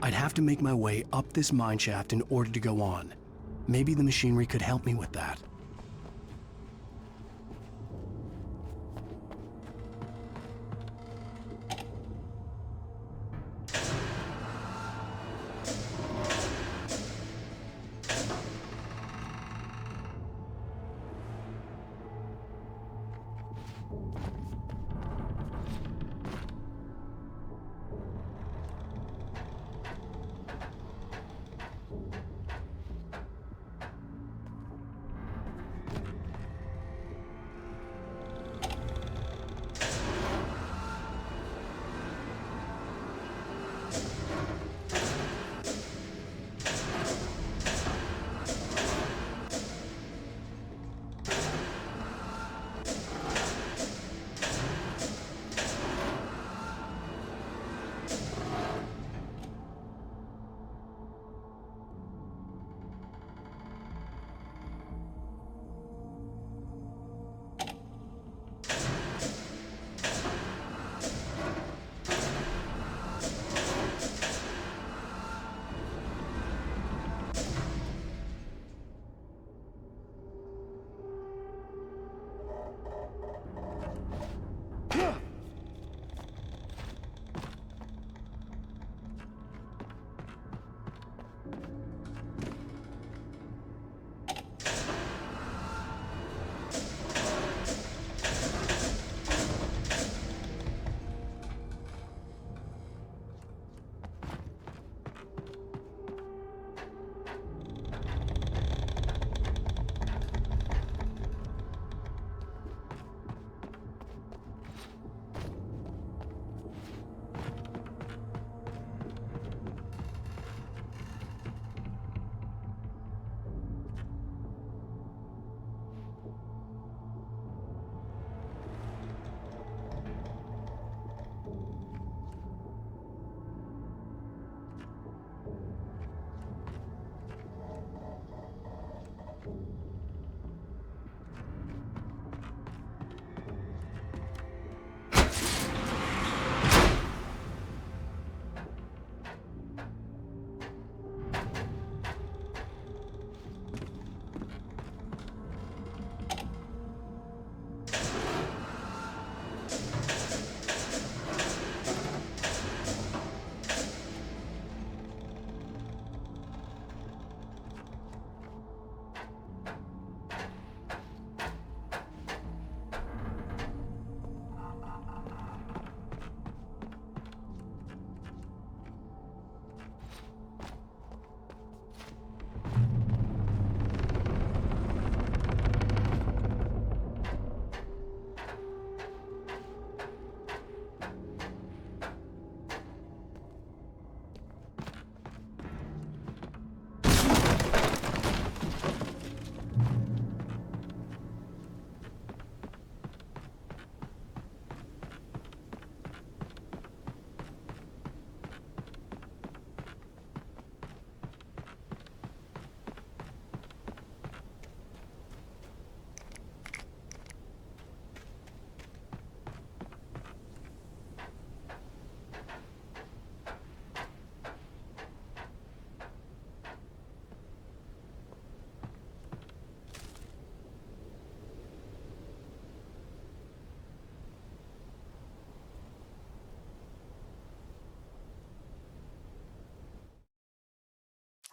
[SPEAKER 1] I'd have to make my way up this mine shaft in order to go on. Maybe the machinery could help me with that.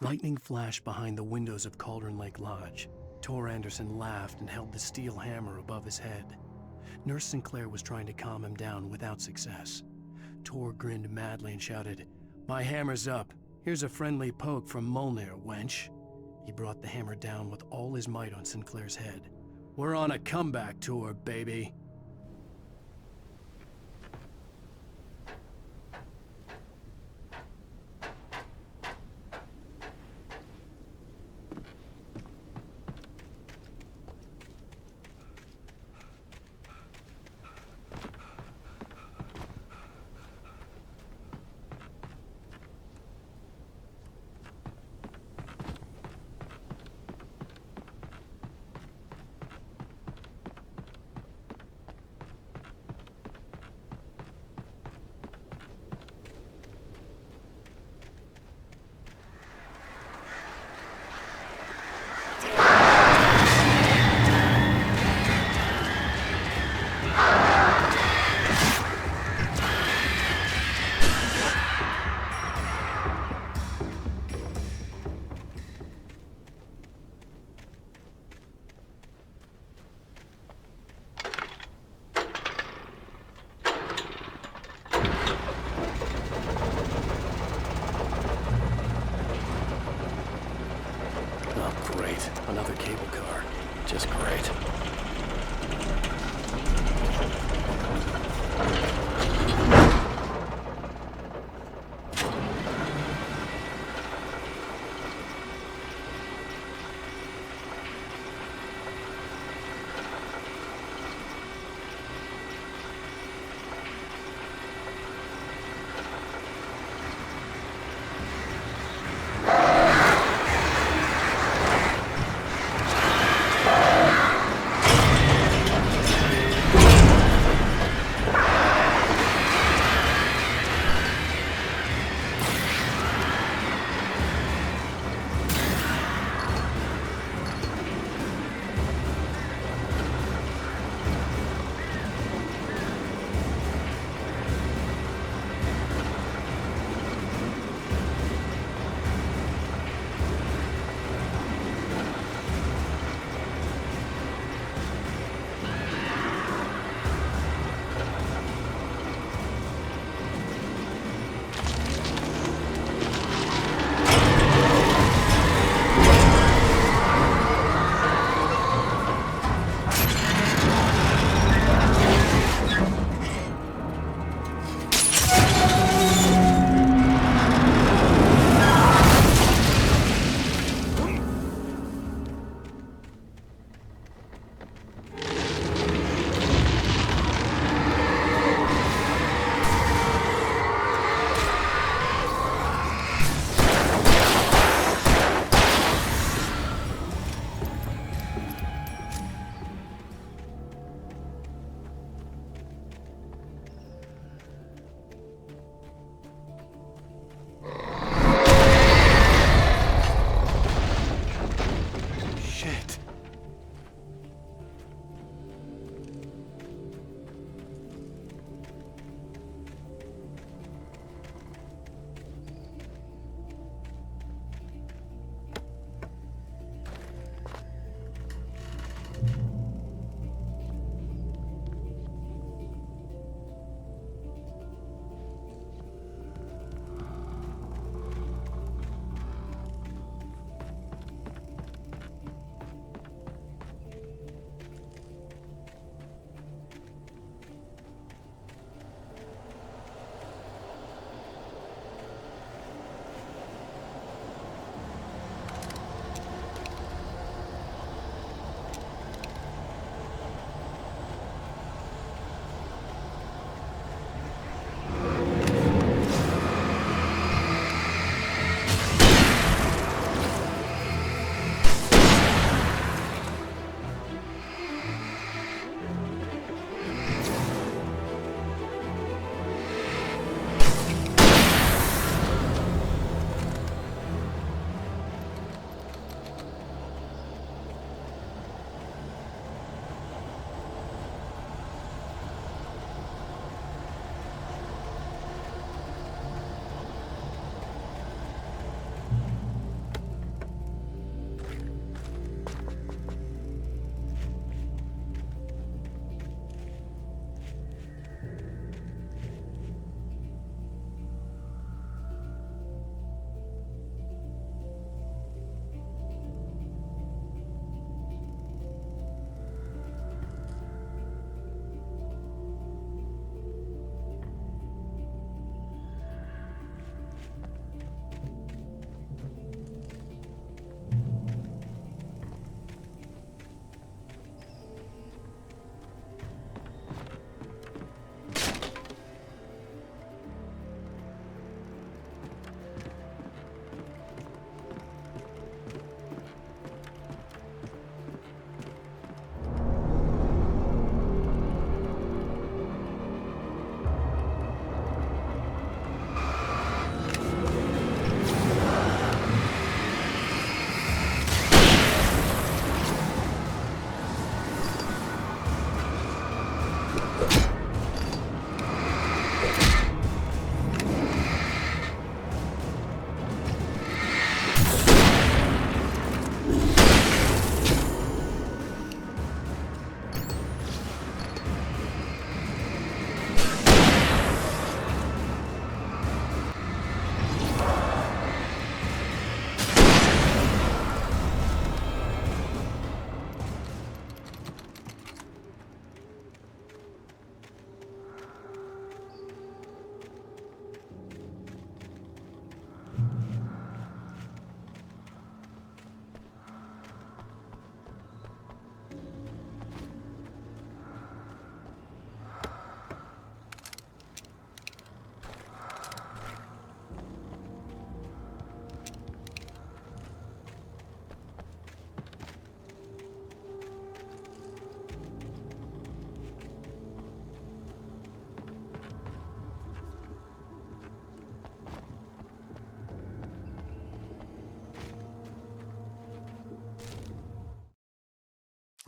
[SPEAKER 1] Lightning flashed behind the windows of Cauldron Lake Lodge. Tor Anderson laughed and held the steel hammer above his head. Nurse Sinclair was trying to calm him down without success. Tor grinned madly and shouted, "My hammer's up. Here's a friendly poke from Molnir, wench." He brought the hammer down with all his might on Sinclair's head. "We're on a comeback tour, baby." Another cable car. Just great.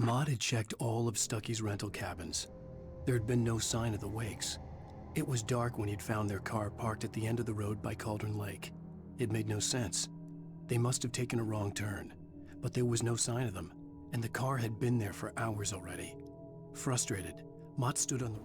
[SPEAKER 1] Maud had checked all of Stucky's rental cabins. There had been no sign of the Wakes. It was dark when he'd found their car parked at the end of the road by Cauldron Lake. It made no sense. They must have taken a wrong turn, but there was no sign of them, and the car had been there for hours already. Frustrated, Mott stood on the...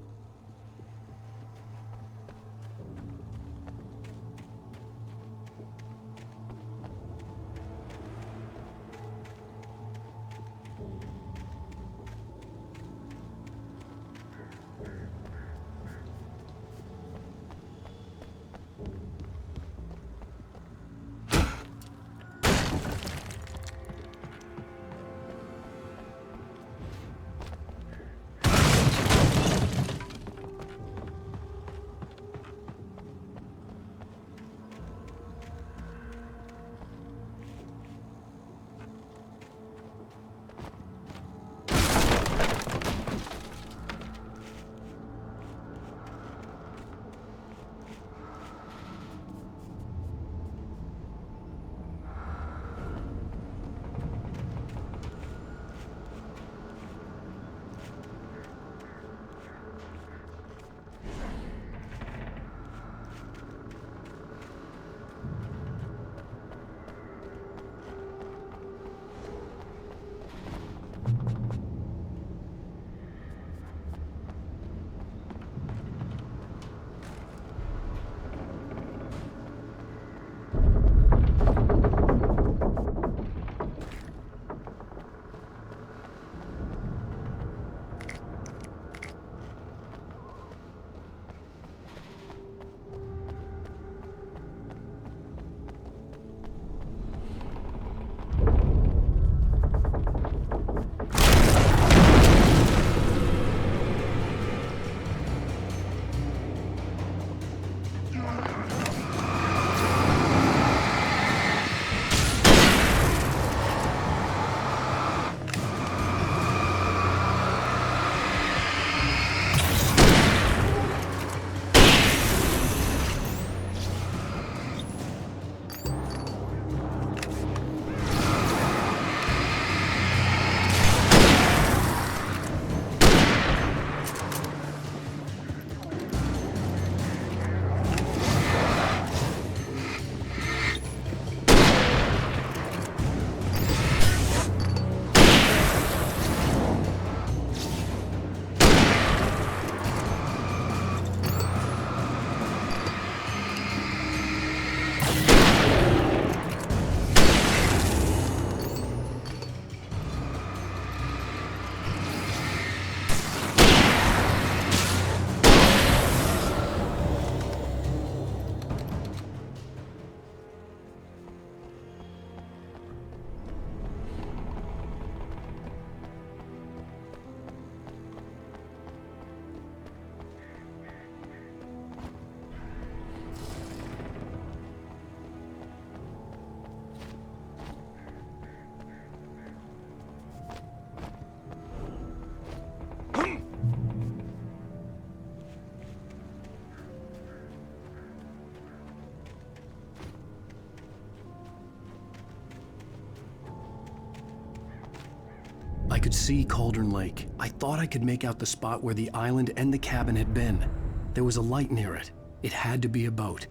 [SPEAKER 1] I could see Cauldron Lake. I thought I could make out the spot where the island and the cabin had been. There was a light near it. It had to be a boat.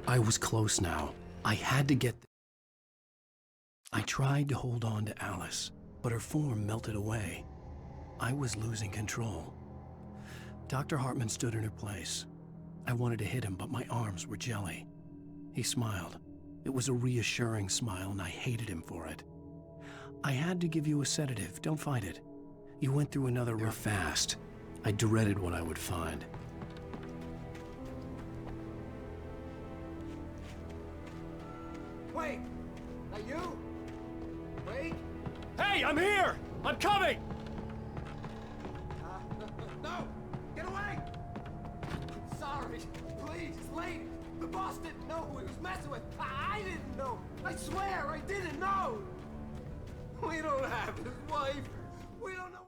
[SPEAKER 1] I was close now. I had to get... I tried to hold on to Alice, but her form melted away. I was losing control. Dr. Hartman stood in her place. I wanted to hit him, but my arms were jelly. He smiled. It was a reassuring smile, and I hated him for it. I had to give you a sedative. Don't fight it. You went through another rough fast. I dreaded what I would find.
[SPEAKER 12] Wait! That you? Wait!
[SPEAKER 16] Hey, I'm here! I'm coming!
[SPEAKER 12] No! Get away! I'm sorry. Please, it's late. The boss didn't know who he was messing with. I didn't know. I swear, I didn't know. We don't have his wife. We don't know.